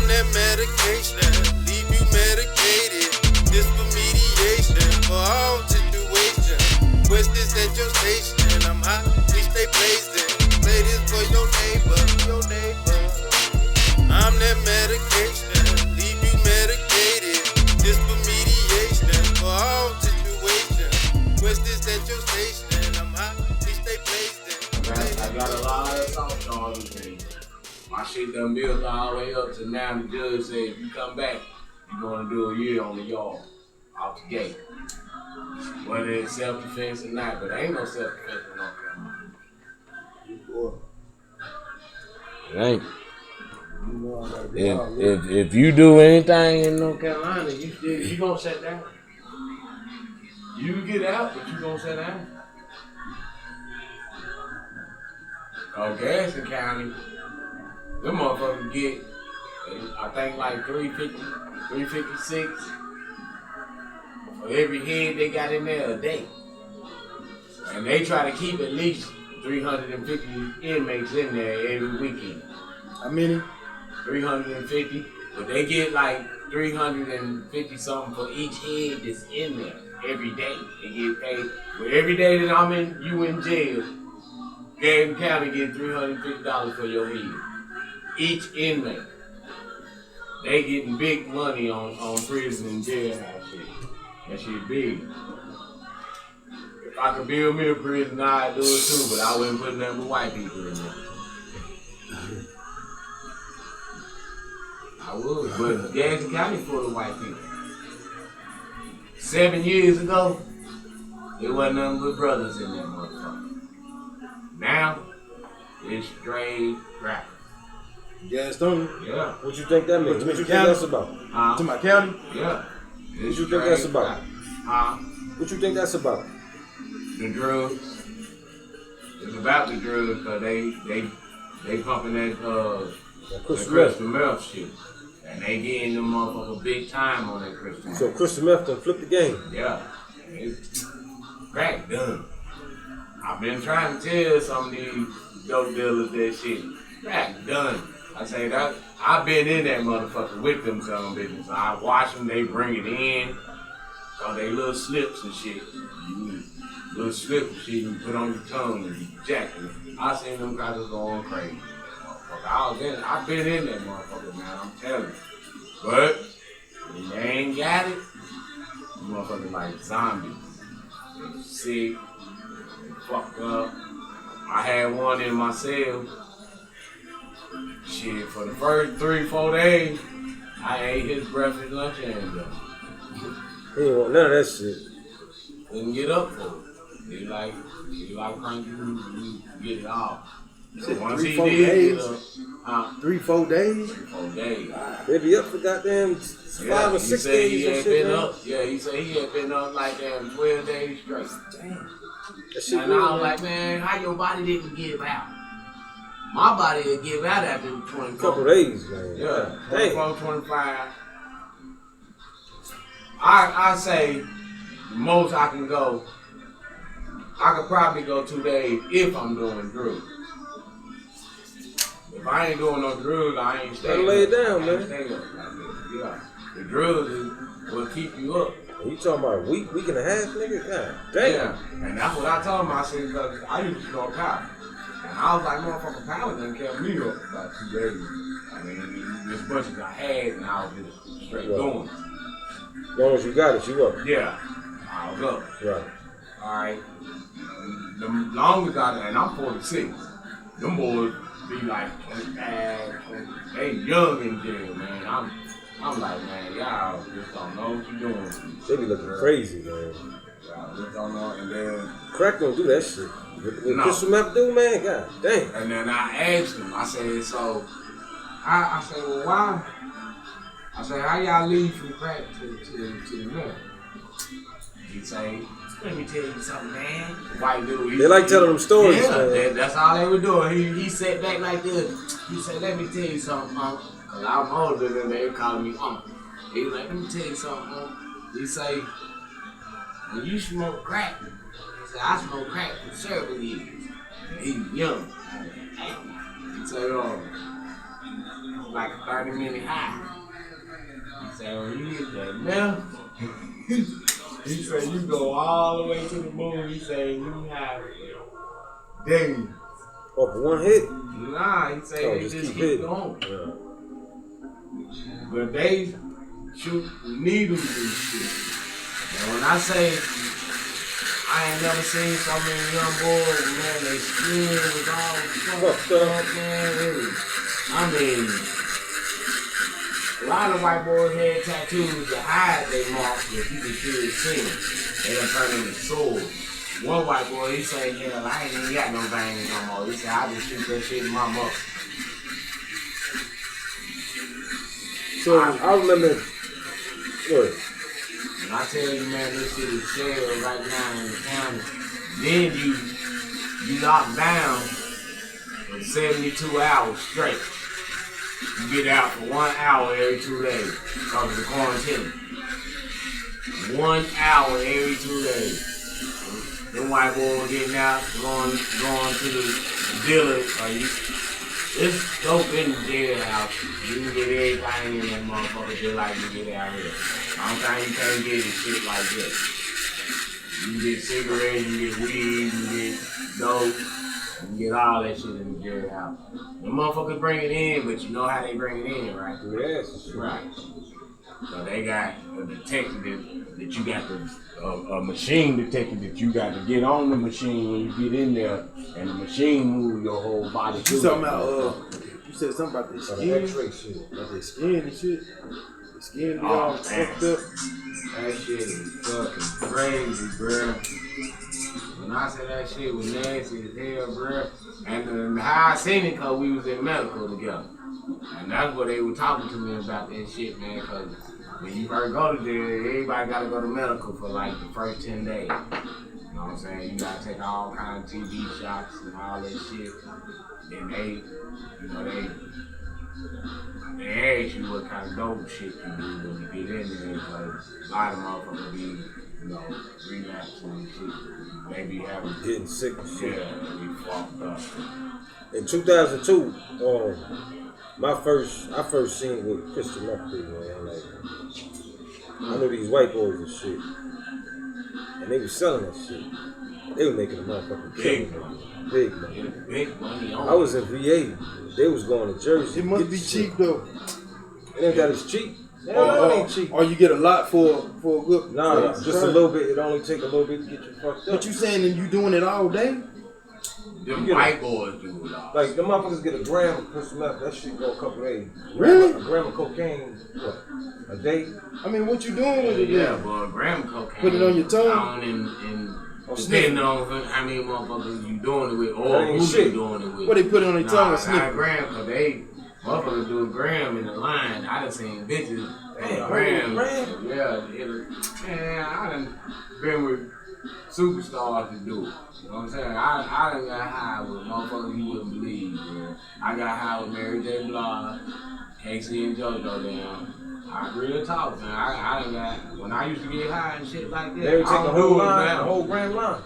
that medication, leave you medicated. This for mediation, for all situation. West is at your station, I'm hot, we stay blazing. Play this for your neighbor, your neighbor. I'm that medication, leave you medicated. This for mediation, for all situation. West is at your station, I'm hot, we stay blazing. I got a lot of assault charges and my shit done built all the way up to now. The judge said if you come back, you're gonna do a year on the yard, out the gate. Whether it's self-defense or not, but ain't no self-defense in North Carolina. It ain't. If you do anything in North Carolina, you gonna sit down. You get out, but you gonna sit down. Garrison County, them motherfuckers get, I think like 350, 356 for every head they got in there a day. And they try to keep at least 350 inmates in there every weekend. How many? 350, but they get like 350 something for each head that's in there every day. They get paid. But every day that you in jail, Garrison County get $350 for your head. Each inmate. They getting big money on prison and jailhouse shit. That shit big. If I could build me a prison, I'd do it too, but I wouldn't put nothing but white people in there. I would, but Garrison County full of white people. 7 years ago, there wasn't nothing but brothers in that motherfucker. Now, it's straight rap. Gaston? Yeah. What you think that means? What you think that's about? To my county? Yeah. What you think that's about? What you think that's about? The drugs. It's about the drugs because they pumping that crystal meth shit. And they getting them motherfuckers big time on that crystal meth. So crystal meth done flip the game? Yeah. It's crack done. I've been trying to tell some of these dope dealers that shit. Crack done. I say that I've been in that motherfucker with them some business. I watch them, they bring it in. So they little slips and shit. Little slips and shit you put on your tongue and you jack it. I seen them guys going crazy. I've been in that motherfucker, man, I'm telling you. But when they ain't got it, you motherfuckers like zombies. They sick, they fucked up. I had one in my cell. Shit, for the first 3-4 days, I ate his breakfast, lunch, and dinner. He ain't want none of that shit. Couldn't get up for it. He like cranky, you get it off. So once 3-4 days? 3-4 days? 3-4 days. They be up for goddamn 5 or 6 days and shit, man. Yeah, he said he had been up like damn 12 days straight. Damn. That shit and I was like, man, how your body didn't give out? My body would give out after 24. Couple days, man. Yeah, 24, 25. I say the most I can go, I could probably go 2 days if I'm doing drugs. If I ain't doing no drugs, I ain't staying. Lay it down, man. Yeah, the drugs will keep you up. You talking about a week and a half, nigga? God damn. Yeah, and that's what I told him. I said, because I used to smoke powder. And I was like, motherfucker, powder done kept me up about 2 days. I mean, as much as I had, and I was just straight going. As long as you got it, you up. Yeah, I was up. Right. All right. The longest and I'm 46. Them boys be like 25, 20. They young in jail, man. I'm like, man, y'all just don't know what you're doing. They be looking crazy, man. Y'all just don't know. And then crack don't do that shit. What crystal meth do, man? God damn. And then I asked him. I said, so I said, well, why? I said, how y'all leave from crack to the meth? He say, let me tell you something, man. White dude. They like telling them stories, man. That's all they were doing. He sat back like this. He said, let me tell you something, Uncle. Because I'm older than they calling me Uncle. He was like, let me tell you something, Uncle. He say, when you smoke crack, he said, I smoked crack for several years. And he was young. He said, like a 30-minute high. He said, when you hit that meth, he said, you go all the way to the moon. He said, you have days. Off one hit? Nah, he said they just keep going. Yeah. But they shoot needles and shit. And when I say I ain't never seen so many young boys, man, they skin was all fucked up, man. I mean, a lot of white boys had tattoos to hide their marks that people should see. They done turn into swords. One white boy, he said, hell, I ain't even got no veins no more. He said, I just shoot that shit in my mouth. So I remember, what? And I tell you, man, this shit is shell right now in the county. Then you lock down for 72 hours straight. You get out for 1 hour every 2 days because of the quarantine. 1 hour every 2 days. Them white boys getting out, going to the dealer. It's dope in the jailhouse. You can get everything in that motherfucker just like you get out here. I don't think you can't get this shit like this. You can get cigarettes, you can get weed, you can get dope, you can get all that shit in the jailhouse. The motherfuckers bring it in, but you know how they bring it in, right? Yes. Right. So they got a detective that you got a machine detector that you got to get on the machine when you get in there, and the machine move your whole body. You talking about you said something about their skin, X-ray shit. about their skin and shit. The skin be all fucked up. That shit is fucking crazy, bruh. When I said that shit was nasty as hell, bruh. And how I seen it, cause we was in medical together. And that's what they were talking to me about that shit, man, cause when you first go to jail, everybody gotta go to medical for like the first 10 days. You know what I'm saying? You gotta take all kinds of TB shots and all that shit. Then they ask you what kind of dope shit you do when you get in there, because a lot of motherfuckers be, relapsing and shit. They be Getting sick and shit. Yeah, they be fucked up. In 2002, I first seen what Crystal Meth did, man. Like, I knew these white boys and shit, and they was selling that shit. They were making a motherfucking Big money. Big money on I was in VA. They was going to Jersey. It must be cheap though. It ain't that it's cheap. It ain't cheap. Or you get a lot for a good. Nah, just a little bit. It only take a little bit to get you fucked up. What you saying? And you doing it all day? Them white boys do it all. Like, the motherfuckers get a gram of crystal meth, that shit go a couple days. Really? A gram of cocaine, what, a day? I mean, what you doing with it? Yeah, but a gram of cocaine. Put it on your tongue? Depending on how many motherfuckers you doing it with or who you doing it with. What they put it on their tongue and sniff? Not a gram, because motherfuckers do a gram in the line. I done seen bitches Damn, gram. gram? Yeah, man, I done been with superstars to do it. You know what I'm saying? I done got high with motherfuckers you wouldn't believe, man. I got high with Mary J. Blige, Casey and JoJo down. I real talk, man. I done got, when I used to get high and shit like that, They would take I the don't whole do it line, now. the whole grand line.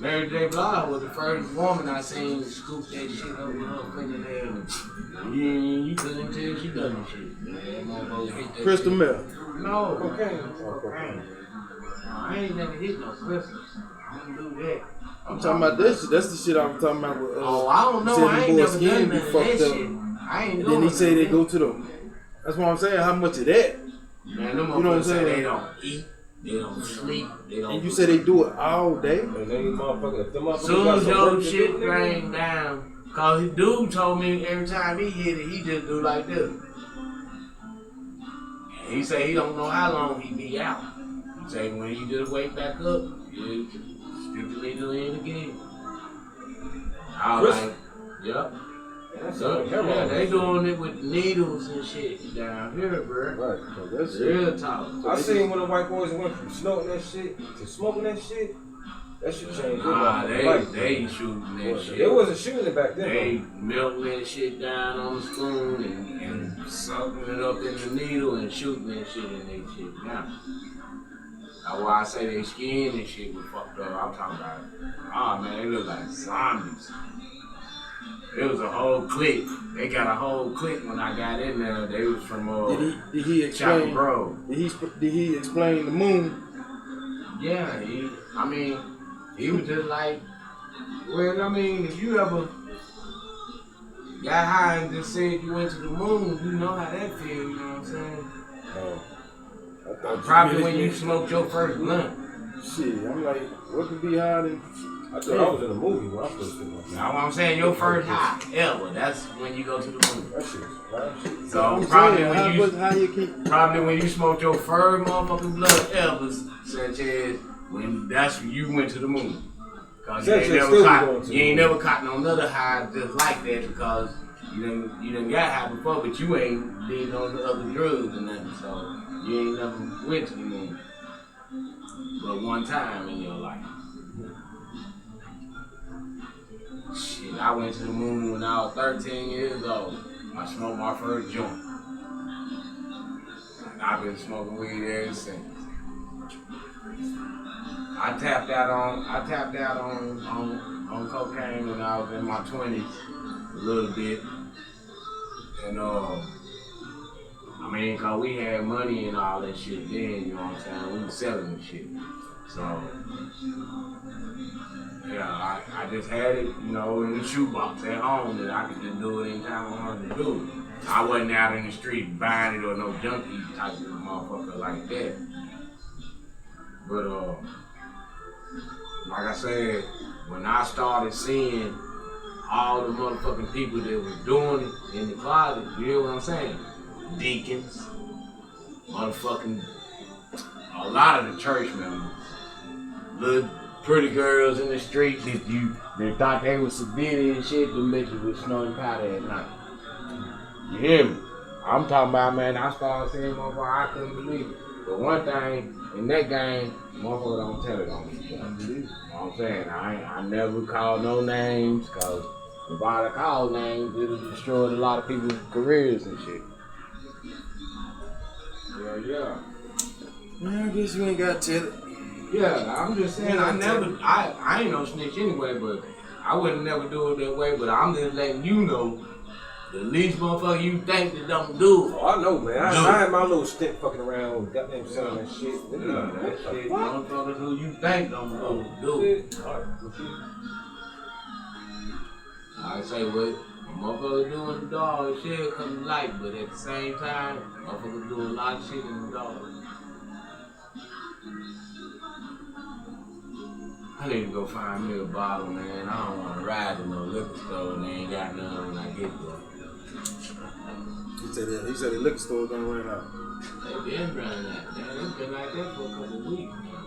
Mary J. Blige was the first woman I seen scoop that shit over her fingernail. You couldn't tell she done that shit. Man, Crystal meth. No. Cocaine. I ain't never hit no crystal. I don't do that. I'm talking about this shit. That's the shit I'm talking about. With, I don't know. I ain't never done none of that shit. I ain't and then he say they go to the. That's what I'm saying. How much of that? Man, them you know what I'm saying? They don't eat. They don't sleep. They don't. And you say they do it all day? And they motherfuckers, Soon as your shit rain down, cause his dude told me every time he hit it, he just do like this. And he say he don't know how long he be out. He say when he just wake back up, he stick the needle in again. I was like, yep. Yeah, they doing it with needles and shit down here, bro. Right, so that's real talk. I seen when the white boys went from snorting that shit to smoking that shit. That shit changed. Nah, they shooting that shit. They wasn't shooting it back then. They milking that shit down on the spoon and sucking it up in the needle and shooting that shit in their shit now. That's why I say their skin and shit was fucked up. I'm talking about, oh man, they look like zombies. It was a whole clique. They got a whole clique when I got in there. They was from Did he Chapel explain? Grove. Did he explain the moon? Yeah, he was just like, well, I mean, if you ever got high and just said you went to the moon, you know how that feels, you know what I'm saying? Oh. Probably when you smoked your first blunt. Shit, I'm like, what could be higher than? I thought I was in a movie when I first did my Now what I'm saying, your first high ever, that's when you go to the moon. That shit was fire. So I'm probably saying, when you smoked your first motherfucking blunt ever, such as when that's when you went to the moon. Cause you ain't never caught no another high just like that because you done got high before, but you ain't did no other drugs or nothing, so you ain't never went to the moon. But one time in your life. Shit, I went to the moon when I was 13 years old. I smoked my first joint. And I've been smoking weed ever since. I tapped out on cocaine when I was in my 20s a little bit. And cause we had money and all that shit then, you know what I'm saying? We was selling the shit. So yeah, I just had it, in the shoebox at home that I could just do it anytime I wanted to do it. I wasn't out in the street buying it or no junkie type of motherfucker like that. But like I said, when I started seeing all the motherfucking people that was doing it in the closet, you hear what I'm saying? Deacons, motherfucking, a lot of the church members, little pretty girls in the street that they thought they was civilian and shit, the bitches was snorting powder at night. You hear me? I'm talking about, man, I started seeing motherfuckers, I couldn't believe it. But one thing, in that game, motherfucker don't tell it on me. You know what I'm saying? I never called no names, cause if I'd have called names, it would have destroyed a lot of people's careers and shit. Yeah. Man, I guess you ain't got to tell it. Yeah, I'm just saying, I ain't no snitch anyway, but I wouldn't never do it that way, but I'm just letting you know, the least motherfucker you think that don't do it. Oh, I know, man. I had my little stint fucking around with goddamn selling that shit. Yeah, that shit, motherfuckers who you think don't do it. I say what motherfuckers doing the dog shit come to light, but at the same time, motherfuckers do a lot of shit in the dog. I need to go find me a bottle, man. I don't want to ride to no liquor store and they ain't got none when I get there. He said the liquor store gonna run out. They been running out, man. It's been like that for a couple of weeks now.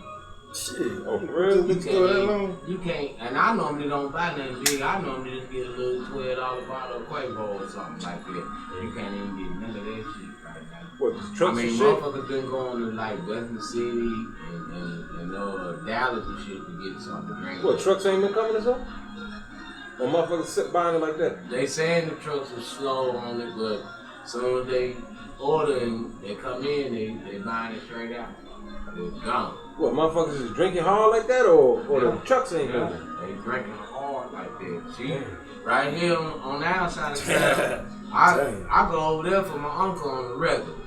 Shit. Oh, for real? Liquor store that long? You can't, and I normally don't buy nothing big. I normally just get a little $12 bottle of Quavo or something like that. You can't even get none of that shit right now. What, trucks and shit? Motherfuckers been going to like Western City and Dallas and shit to get something to drink. What, trucks ain't been coming or something? Or motherfuckers sit buying it like that? They saying the trucks are slow on it, but as soon as they order and they come in, they buying it straight out. It's gone. What, motherfuckers is drinking hard like that, or the trucks ain't moving? They drinking hard like that. See, right here on the outside of town, I go over there for my uncle on the regular.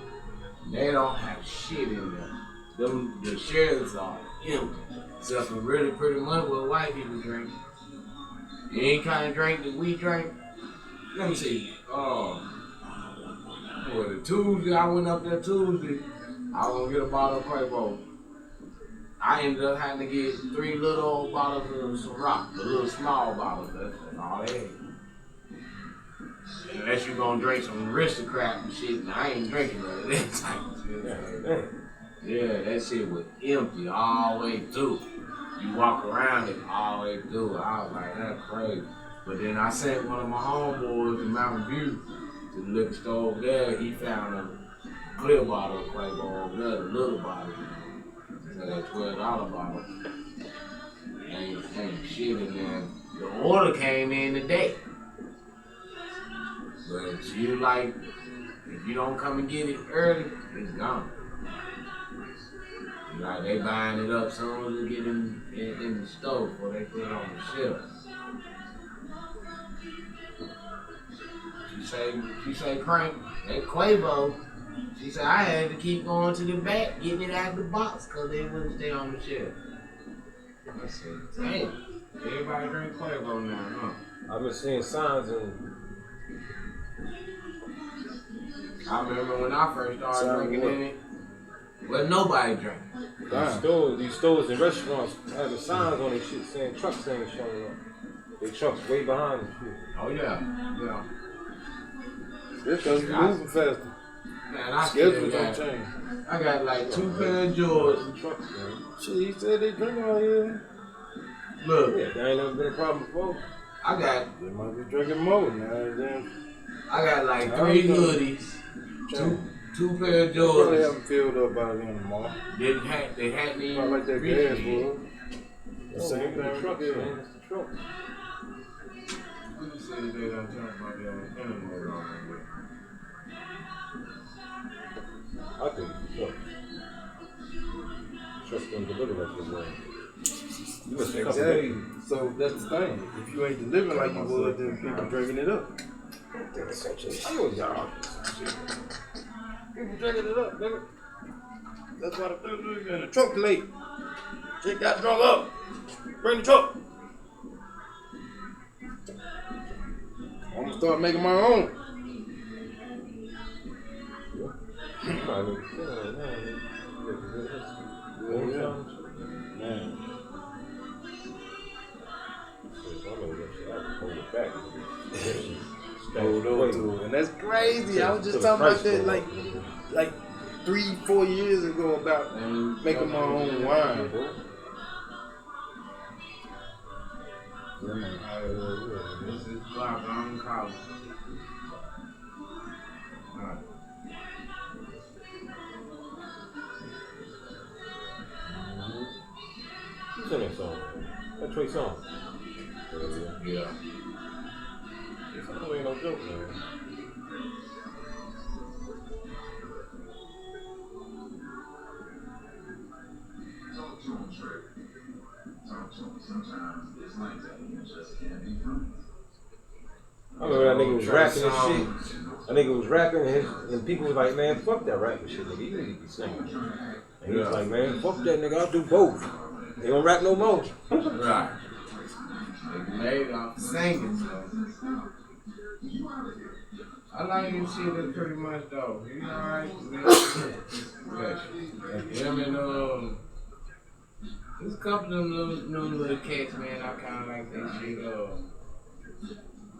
They don't have shit in there. The shelves are empty, except for really pretty much what white people drink. Any kind of drink that we drink. Let me see. The Tuesday, I went up there Tuesday. I was gonna get a bottle of Quavo. I ended up having to get 3 little old bottles of Ciroc, the little small bottles. That's all they had. Unless you gonna drink some aristocrat and shit, and I ain't drinking none of that type of shit. Yeah, that shit was empty all the way through. You walk around it all the way through. I was like, that's crazy. But then I sent one of my homeboys in Mountain View to the liquor store over there. He found a clear bottle of Quavo over there, the little bottle. So that $12 bottle. Ain't shit in there. The order came in today. But if you don't come and get it early, it's gone. Like they buying it up soon as they get in the store before they put it on the shelf. She say Crank, that Quavo. She said I had to keep going to the back, getting it out of the box, cause they wouldn't stay on the shelf. I said, damn, everybody drink Quavo now, huh? I've been seeing signs and I remember when I first started drinking in it, well, nobody drinking. these stores and restaurants having signs on their shit saying trucks ain't showing up. They trucks way behind the shit. Oh yeah. This does moving faster. Man, I Schedules don't change. I got like 2 pair of Jordans. Trucks, man. Shit, he said they drink all here. Look, Yeah, that ain't never been a problem before. I got They might be drinking more now. Then like 3 hoodies, two pair of they probably Jordans. haven't filled up by the end of the month. They had me. Not like that gas was. The same The thing. trucks, Yeah. man. It's the trucks. Let me see if they don't talk about that internet on there. I think it's the trucks. Trucks gonna deliver that shit, man. You must have Exactly. So that's the thing. If you ain't delivering like you would, then people drinking it up. I know y'all. People drinking it up, nigga. That's why the people in the truck late. Chick got drunk up. Bring the truck. I'm gonna start making my own. Man. Hold on to it. And that's crazy. I was just talking about that like 3-4 years ago about making my own wine, bro. Yeah, man. This is Block on College. Who's in that song? That Trey song. Yeah. That ain't no joke, man. I remember that nigga was rapping and shit. That nigga was rapping and people was like, man, fuck that rapping shit, nigga. You need to be singing. And he was like, man, fuck that nigga, I'll do both. They don't rap no more. Right. They made off singing, so. I like your shit that's pretty much though. You alright? Yeah, man, there's a couple of them little cats, man. I kinda like that shit.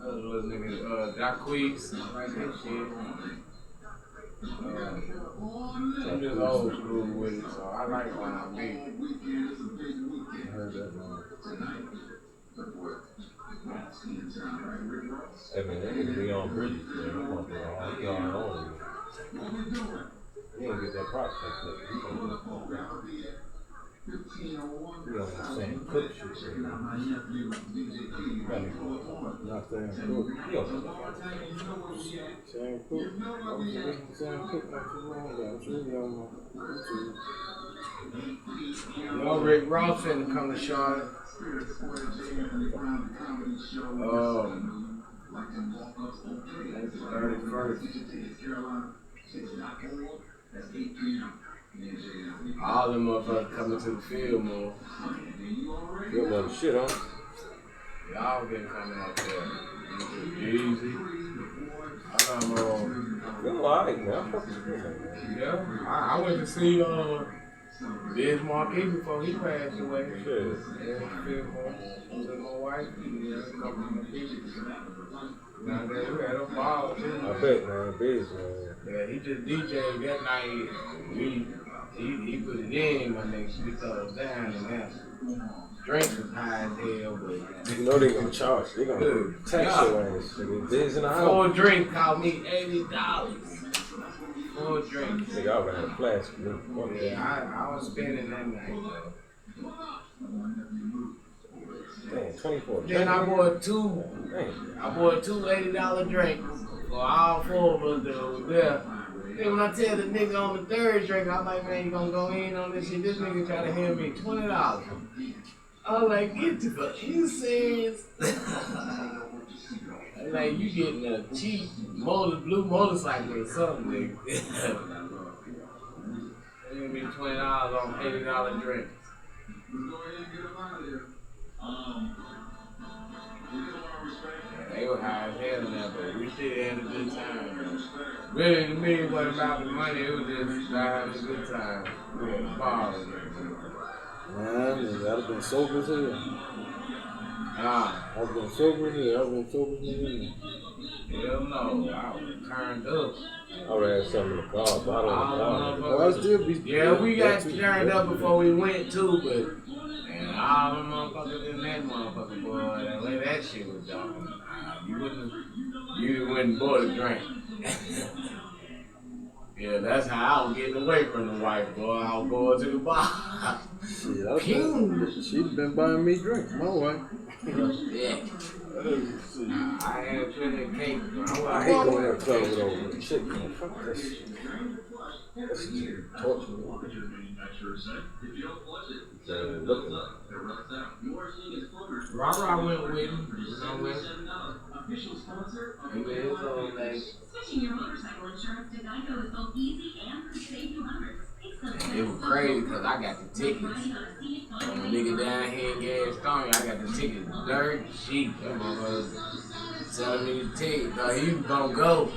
Those little niggas, Jacquees, I like that shit. I'm just old school with it, so I like when I beat. I heard that, man. Hey man, that nigga Leon Bridges, man. He on his own. He don't get that props like that. He on the same clip shit. Not saying cook. He on Sam Cook. I was listening to Sam Cook not too long ago. I'm sure you on YouTube. You know, Rick Ross finna come to Charlotte. That's the 31st. All them motherfuckers coming to the field more. You know the shit, huh? Y'all been coming up there. Easy. I got more. You're alright, man. I fuck with you, man. Yeah, I went to see Biz Marquis before he passed away. Shit. Yeah, Fillmore. Took my wife. Yeah, a couple of people. Now we had a ball too. I bet, man. Biz, man. Yeah, he just DJ'd that night. He put it in, my nigga. We throw it down and that. Drinks was high as hell, but You know they gonna charge. They gonna tax your ass. Nigga. Biz in the house. 4 drinks cost me $80. 4 drinks. Nigga, I would have had a flask. Nigga. Yeah, I was spending that night though. Damn, 24. Then I bought two $80 drinks for all 4 of us that was there. Then when I tell the nigga on the 3rd drink, I'm like, man, you gonna go in on this shit? This nigga try to hand me $20. I'm like, get the fuck, you serious? That like you getting a cheap blue motorcycle or something, nigga. It's gonna be $20 on $80 drinks. Yeah, they were high as hell in there, but we still had a good time. Man. Really, to me, it wasn't about the money. It was just having a good time. We had a ball. Man, I've been sober as hell. I've been sober here. I've been sober here. Hell no, I was turned up. I would have something in the car, but I don't know. I still be. Yeah, we got turned up before we went too, but man, all them motherfuckers in that motherfucker, boy, the way that shit was done, you wouldn't bought a drink. Yeah, that's how I was getting away from the wife, boy. I was going to the bar. She'd been buying me drinks, my wife. Yeah. I had plenty of cake. I hate going to the club with all shit, man. Fuck that shit. That's torture me. Looking at Rara went with him. He went his own leg. Switching your motorcycle insurance to Geico is both easy and could save you hundreds. It was crazy because I got the tickets. When the nigga down here in Gaston, I got the tickets dirt cheap. That motherfucker selling me the ticket. He was gonna go.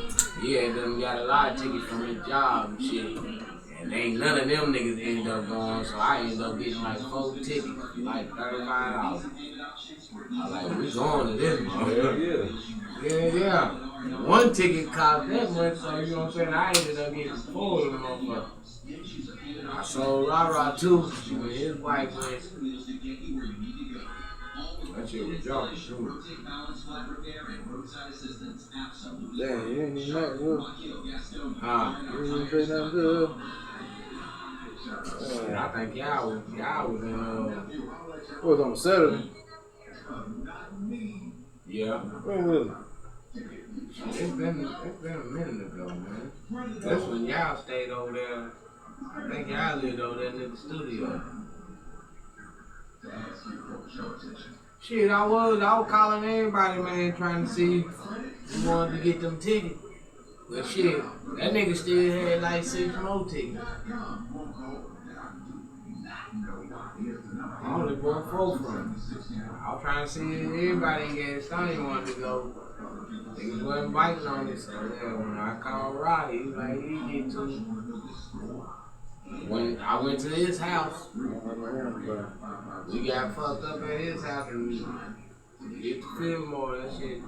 He had got a lot of tickets from his job and shit. And ain't none of them niggas ended up going, so I ended up getting like 4 tickets, like $35. I was like, we going to this motherfucker. Yeah. One ticket cost that much, so you know what I'm saying? I ended up getting 4 of them motherfuckers. I sold Rara too when his wife went. That shit was jumping too. damn, you ain't even nothing good. You ain't even say nothing good. I think y'all was in It was on Saturday. yeah. When was it? It's been a minute ago, man. That's when y'all stayed over there. I think y'all lived over there in the studio. Shit, I was calling everybody, man, trying to see who wanted to get them tickets. But shit, that nigga still had like 6 more tickets. I only bought 4 from him. I was trying to see if everybody in Gaston wanted to go. Niggas wasn't biting on it, so yeah, when I called Roddy, he was like, he get to. When I went to his house, we got fucked up at his house and get to feel more of that shit. It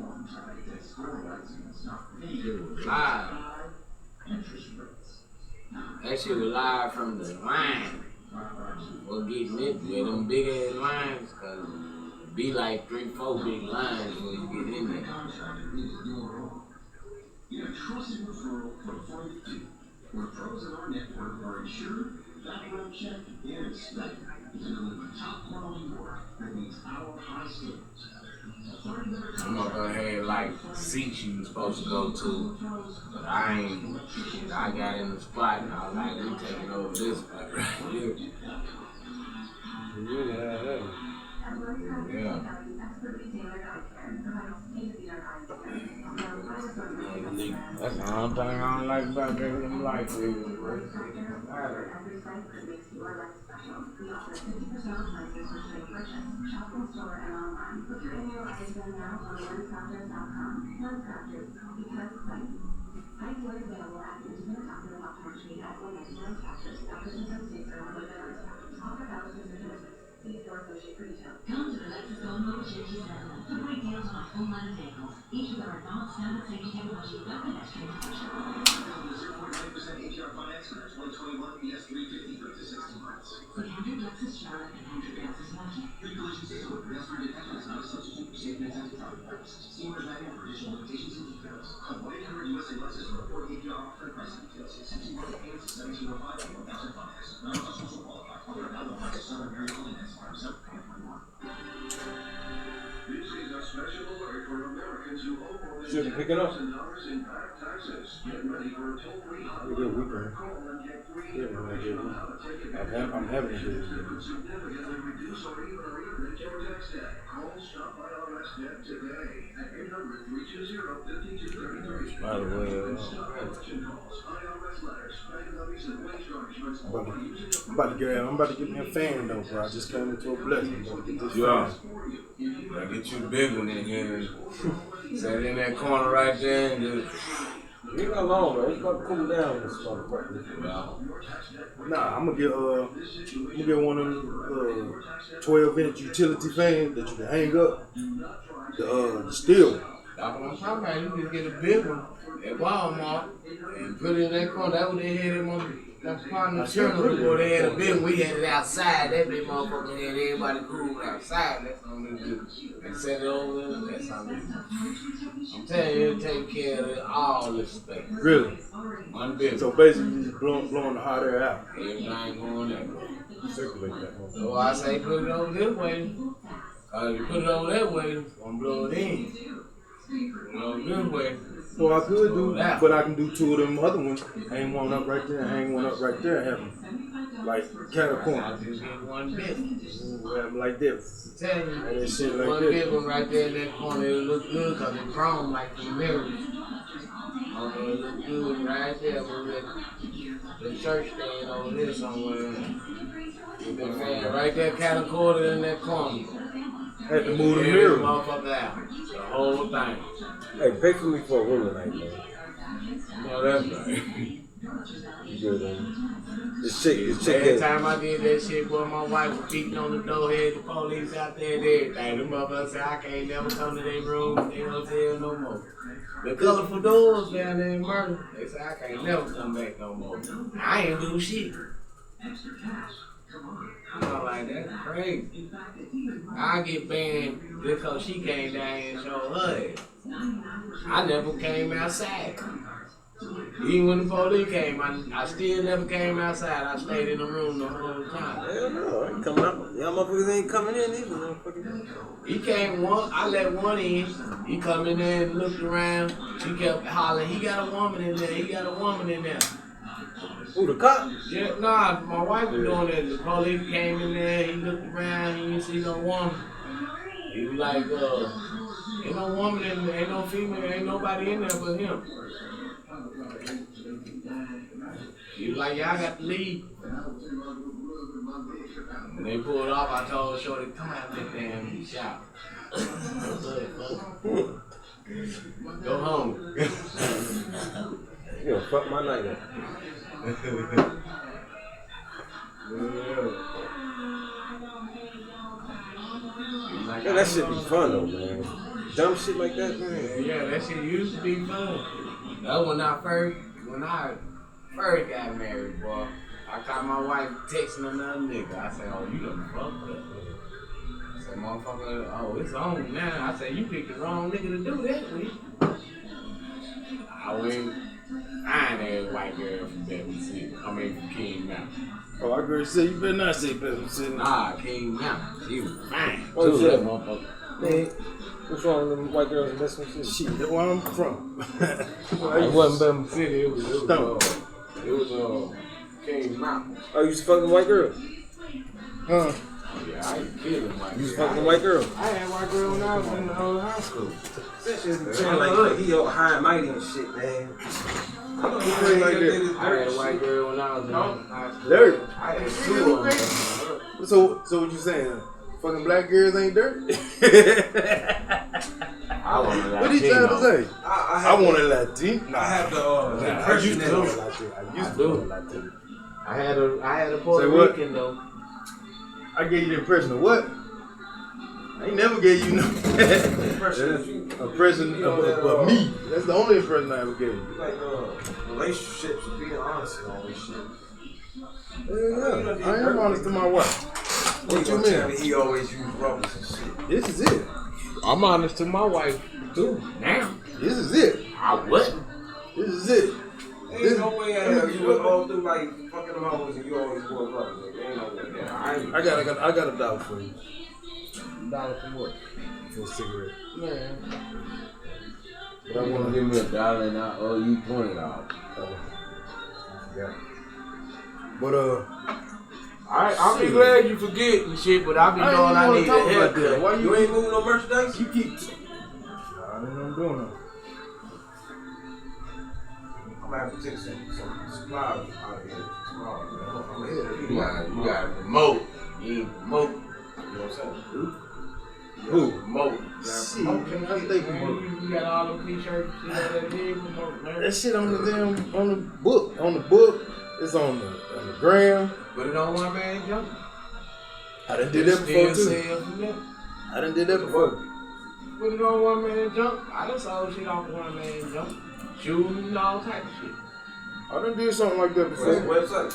was live. That shit was live from the line. We're getting it with them big ass lines, cause it be like 3-4 big lines when you get in there. Where pros in our network are insured, background checked, and inspected to deliver top quality work that meets our high standards. I'm gonna go ahead like seats you was supposed to go to, but I ain't. I got in the spot and I was like, we taking over this spot right here. Yeah. That's the only thing I don't like about drinking them light beers. Come to the Lexus Automotive Cherokee Center for great deals on our full line of vehicles. Each with our advanced standard safety technology with pedestrian protection. 0.9% APR finance for 2021 ES350 for up to 60 months. With Hendrick Lexus Charlotte and Hendrick Lexus Market. Pre-collision system with pedestrian detection is not a substitute for safe and intensive driving purposes. See more manual for additional limitations and details. Call 1-800-USA Lexus to report APR offer and pricing details. 60 monthly payments is $17.05 and 1,000 finance. Not also qualified. Other Lexus Southern Area only next 5%. This is a special alert for Americans who owe more than $10,000 in back tax Have a good weekend. Yeah, man, I did. I'm having a good weekend. By the way, I'm about to get me a fan though, bro. I just came into a blessing. I'm about to get this fan. I get you a big one in here and set it in that corner right there and just. You got long, man. It's about to cool down this motherfucker. Nah, I'm gonna get one of them 12-inch utility fans that you can hang up. The steel. That's what I'm talking about. You just get a big one at Walmart and put it in that corner. That's what they had him on. That's part of the channel before they had a big one. We had it outside. That big motherfucker had everybody cool outside. That's something to do. And set it over there. That's something to do. I'm telling you, it'll take care of all this space. Really? One big. So basically, you just blowing the hot air out. Everything going that way. Circulate that motherfucker. So I say put it over this way. If you put it over that way, it's gonna blow it in. Put it over this way. So I could do, but I can do two of them other ones. Hang one up right there, hang one up right there, and have them like cattle corner. I just get one big. Have them like this. Tell you, And that shit like one this. big one right there in that corner, it'll look good because it's chrome like the mirrors. It'll look good right there with the church stand over there somewhere. Get that fan right there, cattle quarter in that corner. Had to move the Every mirror. motherfucker out. The whole thing. Hey, pay for me for a room tonight, man. No, that's right. You good, man? This chick Every time I did that shit, boy, my wife was beating on the door, had the police out there and everything. The motherfucker said, I can't never come to their room, they don't tell no more. The colorful doors down there in Murder, they said, I can't never come back no more. I ain't do shit. I'm like, that's crazy. I get banned because she came down here and showed her ass. I never came outside. Even when the police came, I still never came outside. I stayed in the room the whole time. Hell no, I ain't coming out. Y'all motherfuckers ain't coming in either, motherfucker. He came one, I let one in. He come in there and looked around. She kept hollering, he got a woman in there, he got a woman in there. Who, the cop? Yeah, nah, my wife was doing that. The police came in there, he looked around, he didn't see no woman. He was like, ain't no woman in there, ain't no female, ain't nobody in there but him. He was like, y'all got to leave. When they pulled off, I told Shorty, come out that damn shop. Go home. You gonna fuck my night up. Yeah, that shit be fun though, man. Dumb shit like that, man. Yeah, that shit used to be fun. That when I first got married, boy, I caught my wife texting another nigga. I said, oh, you done fucked up. I said, motherfucker, oh, it's on now. I said, you picked the wrong nigga to do that with. I went find that white girl from Beverly City. I mean, from King Mountain. Oh, I agree. Say you better not say Beverly City. Nah, King Mountain. She was fine. Oh, too, shit. that motherfucker. Man, what's wrong with them white girls in this one? Shit, that's where I'm from. It wasn't Beverly City. It was King Mountain. Oh, you used to fuck them white girls? Huh? Yeah, I ain't kidding white You used to girl. fuck them white girls? I had white girl when I was in high school. Saying like he all high and mighty and shit, man. Like that. I had a white girl when I was in high school. Dirt. I had two of them. So what you saying? Fucking black girls ain't dirt? I want a What are you trying to say? I want a Latino. I have the I used to want a that. Latino. I used to want a Latino. I had a Puerto Say what? Rican though. I gave you the impression of what? I ain't never gave you no impression of me. That's the only impression I ever gave you. Like relationships and being honest and all this shit. Yeah, I am honest to my wife. What you mean? He always used rubbers and shit. This is it. I'm honest to my wife too. Now This is it. I wouldn't. This is it. Ain't no way I have you went all through like fucking them hoes and you always wore rubbers. Like, ain't no way. Yeah, I got $1 for you. $1 for what? For a cigarette. Man, But I You want gonna give me $1 and I owe you $20. Yeah. But I'll be glad you forget and shit, but I be knowing I need a haircut. Why you ain't moving no merchandise? You keep. I didn't know I'm doing that. I'm gonna have to take some supplies out of here tomorrow. I'm here. You got to promote. You ain't promote. You know what I'm saying? Who? Promote. Shit, man, how they promote? You got all them t-shirts and shit like that. You ain't promote, man. That shit on the damn on the book. It's on the gram. Put it on One Man Jump. I done did that before too. Sales and that. I done did that before. Put it on One Man Jump. I done sold shit off One Man Jump. Shoes and all type of shit. I done did something like that What's before. the website?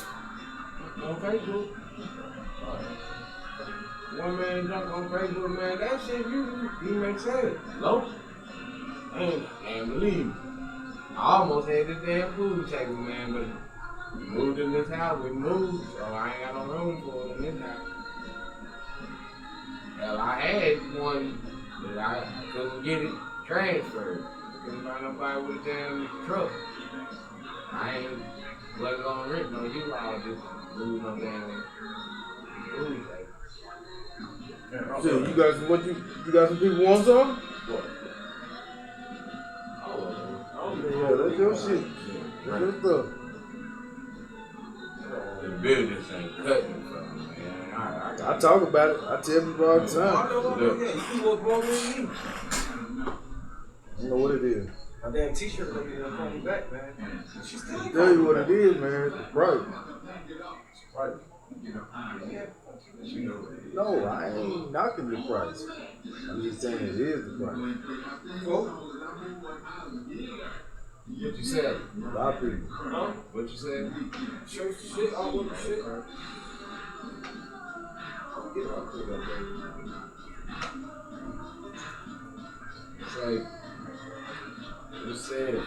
On Facebook. One Man Jump on Facebook, man. That shit, you make sense. Low. And believe me, I almost had this damn food table, man, but we moved in this house. We moved, so I ain't got no room for it in this house. Hell, I had one, but I couldn't get it transferred. Couldn't find nobody with a damn truck. I wasn't gonna rent no U-Haul, just move no damn food table. So you got some people want some? What? Yeah, that's your shit. That's your stuff. The business ain't cutting from me, man. I talk about it. I tell people all the time. I know what you was born with me. You know what it is. My damn t-shirt gonna be gonna call me back, man. She's still I'll tell you what it is, man. It's the price. right. No, I ain't knocking the price. I'm just saying it is the price. What you said? A lot of people. Huh? What you said? Shirt, shit, all with the shit. Say, you said it.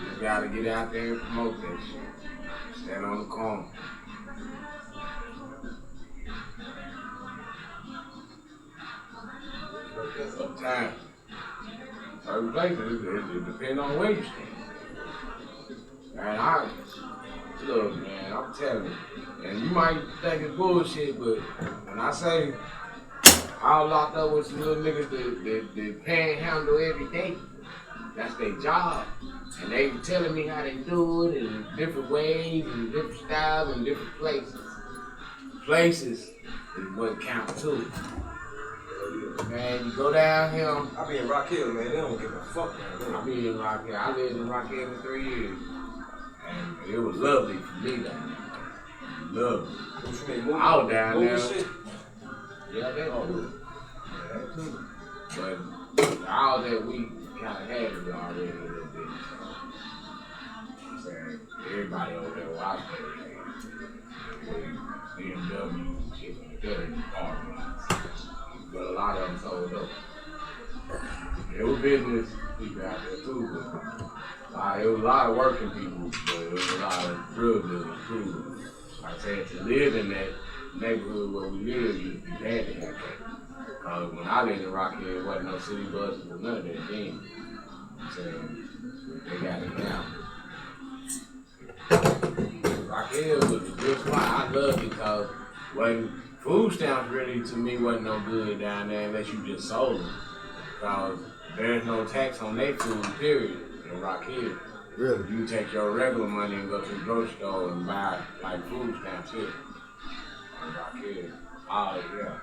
You gotta get out there and promote that shit. Stand on the corner. Sometimes, certain places, it depends on where you stand. And look, man, I'm telling you, and you might think it's bullshit, but when I say I was locked up with some little niggas that panhandle every day, that's their job. And they telling me how they do it in different ways, and different styles, and different places. Places is what counts too. Man, you go down here. I be in Rock Hill, man. They don't give a fuck down there. I be in Rock Hill. I lived in Rock Hill for 3 years. And it was lovely for me down there. Lovely. I was down there. Shit. Yeah, that too. Yeah, that too. But all that we kind of had it already a little bit. So, saying everybody over there watching everything. BMW and shit like that in the parking lots. But a lot of them sold up. There was business people out there too, but it was a lot of working people, but it was a lot of drug dealers too. Like I said, to live in that neighborhood where we live, you had to have that. Because when I lived in Rock Hill, there wasn't no city buses or none of that then. So they got it now. Rock Hill was a good spot. I loved it because when food stamps really to me wasn't no good down there unless you just sold them. Because there's no tax on their food, period, in Rock Hill. Really? You take your regular money and go to the grocery store and buy like food stamps here in Rock Hill. Oh yeah.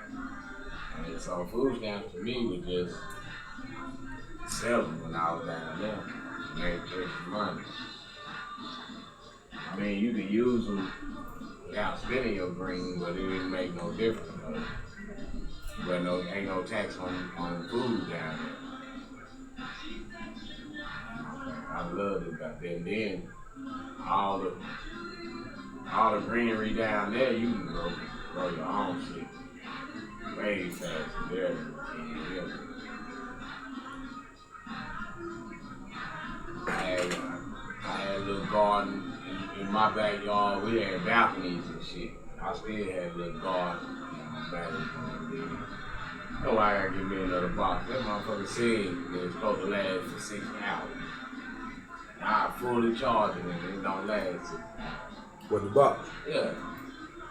And so food stamps to me was just selling when I was down there. Made extra money. I mean, you could use them without spending your green, but it didn't make no difference. But ain't no tax on food down there. I loved it back then. Then all the greenery down there, you can grow your own shit way faster there than here. I had a little garden in my backyard. We had balconies and shit. I still had a little garden in my backyard. No, I gotta give me another box. That motherfucker said it's supposed to last for 6 hours. Now I fully charged it and it don't last. What the box? Yeah.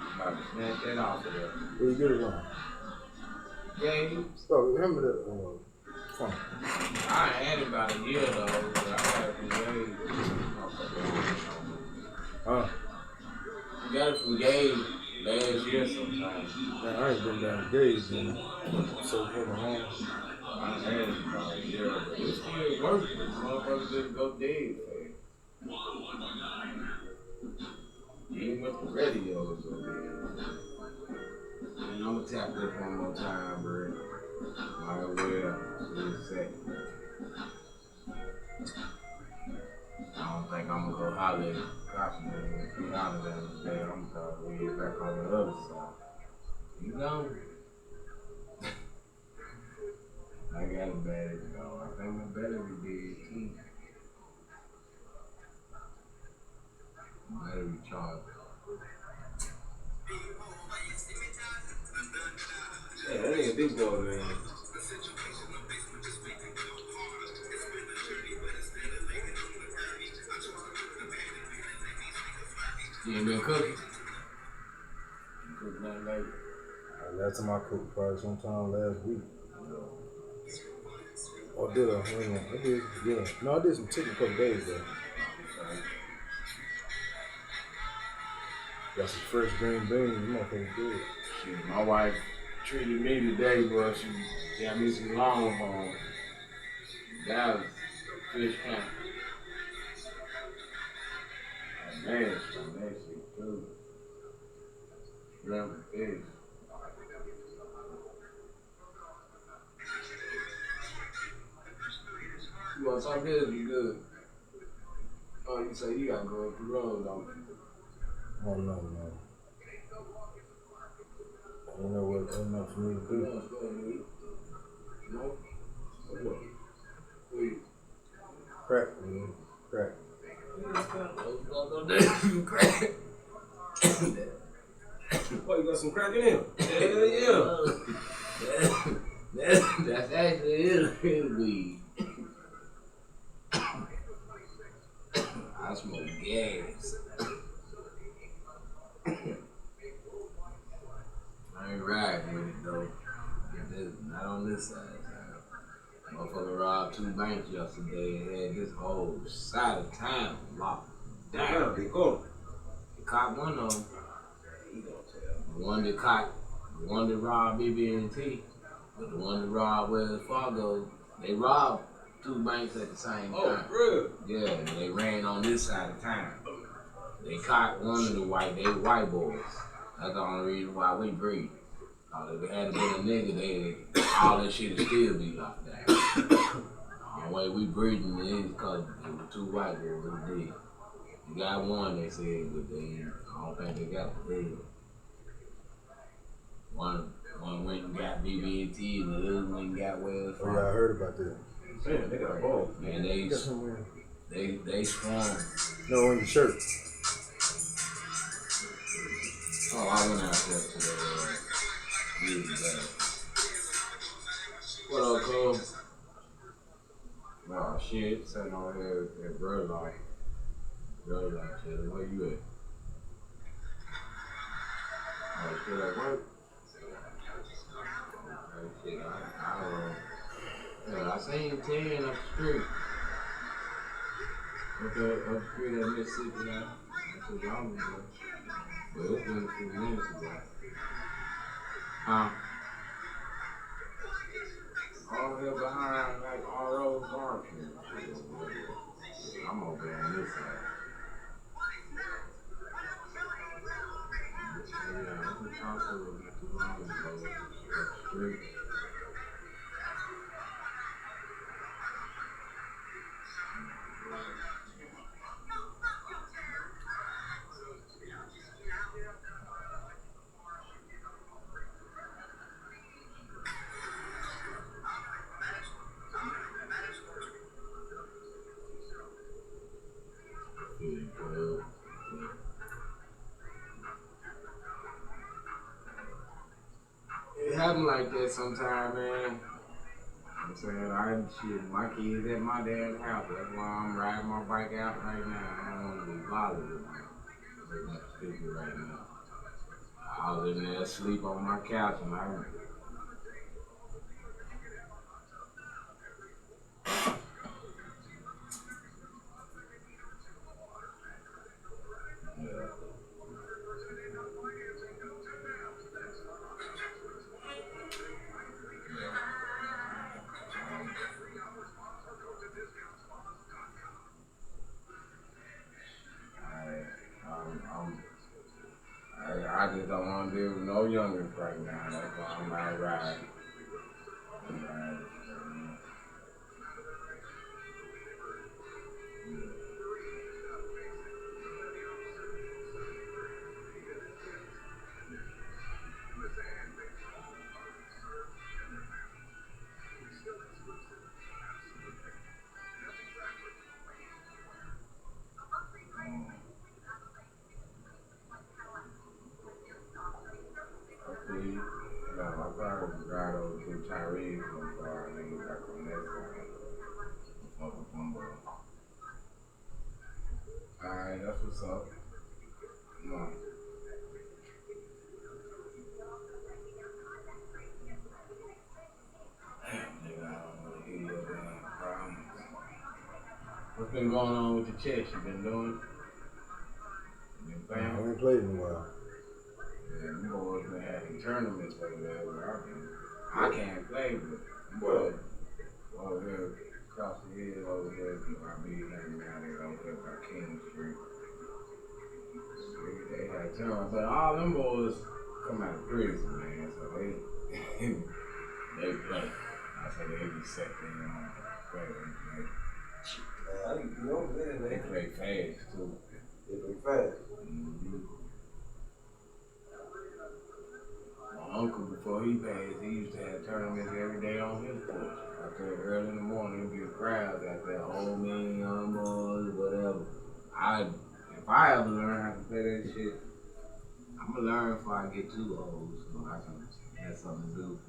I'm about to snatch that off of there. Where you get it from? Yeah, So remember that phone. I had it about a year though, but I got it from Gabe. I got it from Gabe last year sometime. Man, I ain't been down to Gabe's in so for my home. I had it about a year, but it still works. This motherfucker just go dead. Even with the radio, it's so dead. And I'm gonna tap this one more time, bro. Might as well see a second. I don't think I'm gonna go holler at Costume if he holler at him today. I'm gonna probably get back on the other side. You know? I got a battery though. I think my battery did too. Battery charge. Yeah, that ain't a big dog, man. You ain't been cooking? You cooked nothing lately? Last time I cooked probably sometime last week. Oh, did I? Hang on. I did, yeah. No, I did some chicken a couple days ago. Got some fresh green beans. You motherfucker good. Shit, my wife treated me today, bro. She got me some longhorn. That was fish camp. Man, that shit good. Shrimp and fish. You want something good? You good? Oh, you say you gotta go up the road, don't you? Oh, no, man. I don't know what enough for me to do. No? What? Crack, man. Crack. Crack. Oh, you got some crack in him? Hell yeah. That's actually it, weed. I smoke gas. I ain't riding with it though. Not on this side. Motherfucker robbed 2 banks yesterday and had this whole side of town locked down. They caught him. They caught one of them. The one that robbed BB&T, but the one that robbed Wells Fargo, they robbed 2 banks at the same time. Oh, real? Yeah, and they ran on this side of town. They caught one of the white boys. That's the only reason why we breathe. If it had been a nigga, all that shit would still be locked down. The way we breathing is because it was 2 white boys who did. You got one, they said, but I don't think they got the deal. One went and got BB&T and the other one got Wells Oh, yeah, I heard about that. Man, they got a ball. Man, they strong. No, on your shirt. Oh, I went out there today. Really bad. What up, Cole? Oh shit, sitting on here at Birdlight. Birdlight chilling. Where you at? Oh, you still at work? Okay, shit, I seen 10 up the street. Up the street at Mississippi now. That's what y'all was doing. Well, it's been a few minutes ago. All here behind, like, all those farms and shit. I'm over on this side. Yeah, I'm just talking to them not too long ago. Up the street. It happen like that sometime, man. I'm saying, shit, my kids at my dad's house. That's why I'm riding my bike out right now. I don't want to be bothered with my stupid right now. I was in there asleep on my couch and I. Yeah. I just don't want to deal with no youngins right now. That's why I'm not riding. I'm riding. I probably ride over to Tyrese so far and then back on that side. Fucking fumble. Alright, that's what's up. Come on. Damn, nigga, I don't want to hear your damn problems. What's been going on with the chest? You been doing? You been playing? I ain't played in a while. Yeah, them boys been having tournaments over there where I can't play, but them boys over here across the hill over here, I be hanging out there over here by King Street. They had tournaments, but all them boys come out of prison, man, so they play. I said they be set there on play. They play fast too. They play fast. Mm-hmm. My uncle, before he passed, he used to have tournaments every day on his porch. Out there early in the morning, there'd be a crowd out there, old men, young boys, whatever. If I ever learn how to play that shit, I'm gonna learn before I get too old, so I can have something to do.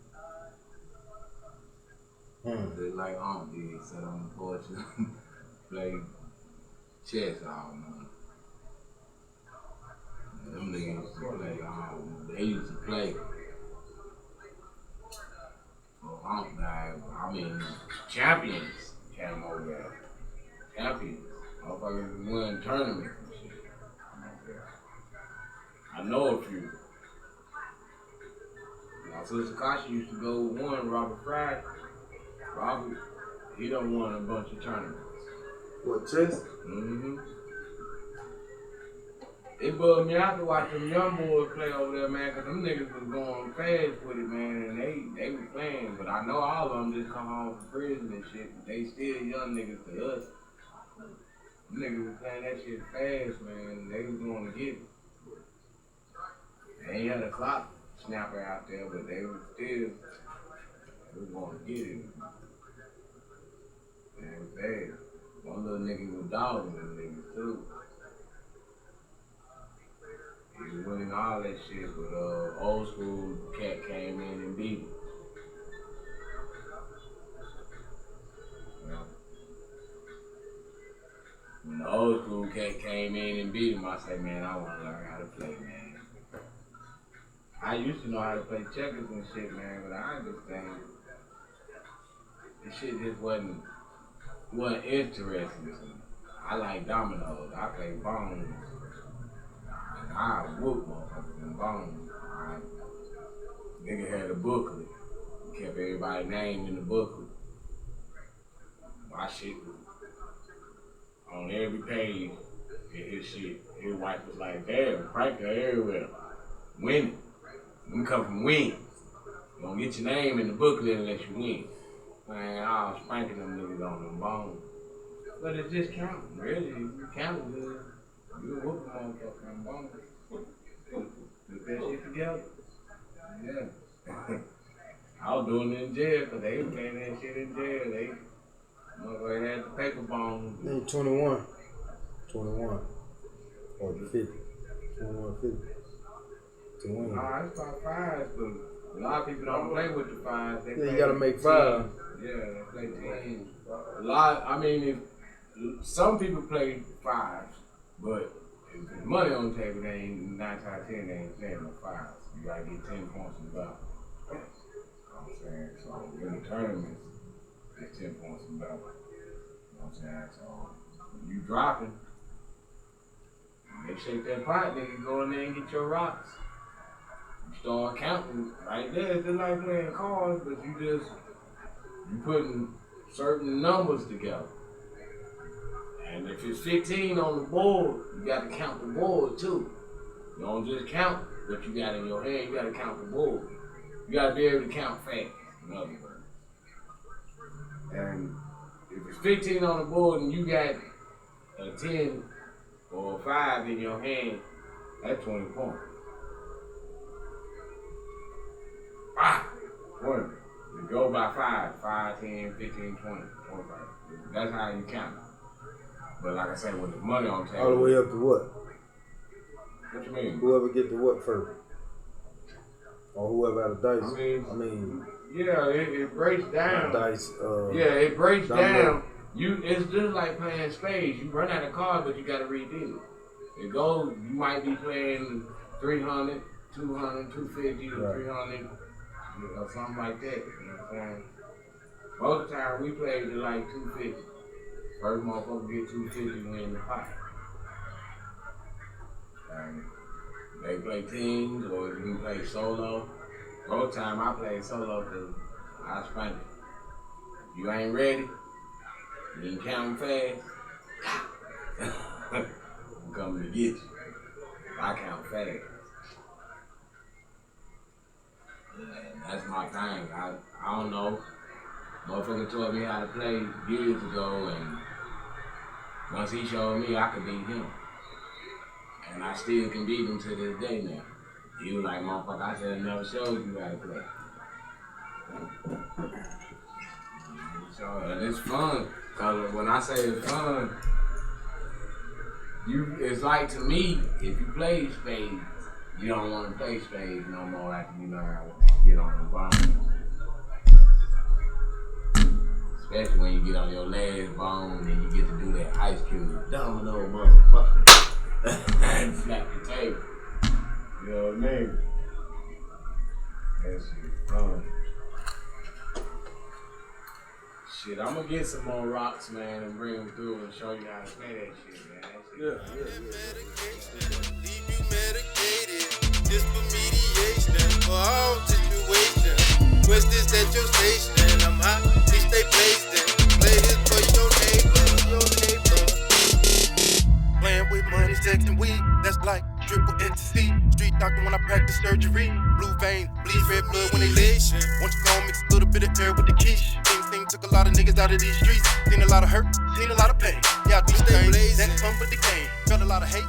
Just like Unc did, sit on the porch and play chess all morning. Them niggas used to play, they used to play. So Unc died, I mean, champions came over there. Champions. Motherfuckers win tournaments and shit. I know a few. My sister Kasha used to go with one, Robert Friday. Robert, he done won a bunch of tournaments. What, chess? Mm-hmm. It bugged me out to watch them young boys play over there, man, because them niggas was going fast with it, man, and they was playing. But I know all of them just come home from prison and shit, but they still young niggas to us. Them niggas was playing that shit fast, man, they was going to get it. They ain't had a clock snapper out there, but they was going to get it. Man, it was bad. One little nigga was dogging them niggas, too. He was winning all that shit, but old school cat came in and beat him. Yeah. When the old school cat came in and beat him, I said, man, I want to learn how to play, man. I used to know how to play checkers and shit, man, but I understand this shit just wasn't interesting to me. I like dominoes. I play bones. I whoop motherfuckers in bones. Nigga had a booklet. Kept everybody's name in the booklet. My shit was on every page. His shit. His wife was like, damn, Frank everywhere. Winning. We come from wins. You gonna get your name in the booklet unless you win. Man, I was spanking them niggas on them bones. But it's just counting, really. You count good. You whoop them motherfuckers on bones. Put that shit together. Yeah. I was doing it in jail because they was playing that shit in jail. They motherfucker had the paper bones. They 21. 21. Or 50. 21, 50. To win. Nah, it's about five, but A lot of people don't play with the 5s. They Yeah, play you gotta make 10. 5. Yeah, they play 10. A lot. I mean, if some people play 5s, but if there's money on the table, they ain't 9 times 10. They ain't playing no 5s. You gotta get 10 points and about. You know what I'm saying? So in the tournaments, it's 10 points and about. You know what I'm saying? So when you dropping, they shake that pot, nigga, go in there and get your rocks. You start counting right there. It's just like playing cards, but you putting certain numbers together. And if it's 15 on the board, you gotta count the board too. You don't just count what you got in your hand, you gotta count the board. You gotta be able to count fast, in other words. And if it's 15 on the board and you got a 10 or a 5 in your hand, that's 20 points. 20. You go by 5, 10, 15, 20, 25. That's how you count it. But like I said, with the money on the table. All the way up to what? What you mean? Whoever get to what first? Or whoever had a dice. I mean yeah, it breaks down. Dice. Yeah, it breaks domino. down. It's just like playing spades. You run out of cards, but you got to redeal it. It goes. You might be playing 300, 200, 250, or 300, or something like that. You know what I'm saying? Most of the time we play to like 250. First motherfucker get 250 win the pot. And they play teams, or you can play solo. Most of the time I play solo because I spank it. You ain't ready. You ain't counting fast. I'm coming to get you. I count fast. And that's my thing. I don't know. Motherfucker taught me how to play years ago, and once he showed me, I could beat him. And I still can beat him to this day now. He was like, motherfucker, I said I never showed you how to play. So, and it's fun. Cause when I say it's fun, it's like to me, if you play spades, you don't want to play spades no more after you learn how to get on the bone. Especially when you get on your last bone and you get to do that ice cube domino motherfucker and slap the table. You know what I mean? That shit fun. Shit, I'm gonna get some more rocks, man, and bring them through and show you how to play that shit, man. That shit Leave you medicated. This for mediation for all situations. West is at your station. I'm hot, we stay blazing. Play this for your neighbor, Playing with money, sex, and weed. That's like triple ecstasy. Street doctor when I practice surgery. Blue vein, bleed red blood when they lace. Once you gon' mix a little bit of air with the quiche. Thing took a lot of niggas out of these streets. Seen a lot of hurt, seen a lot of pain. Yeah, I do stay blazing. That come with the game. Felt a lot of hate.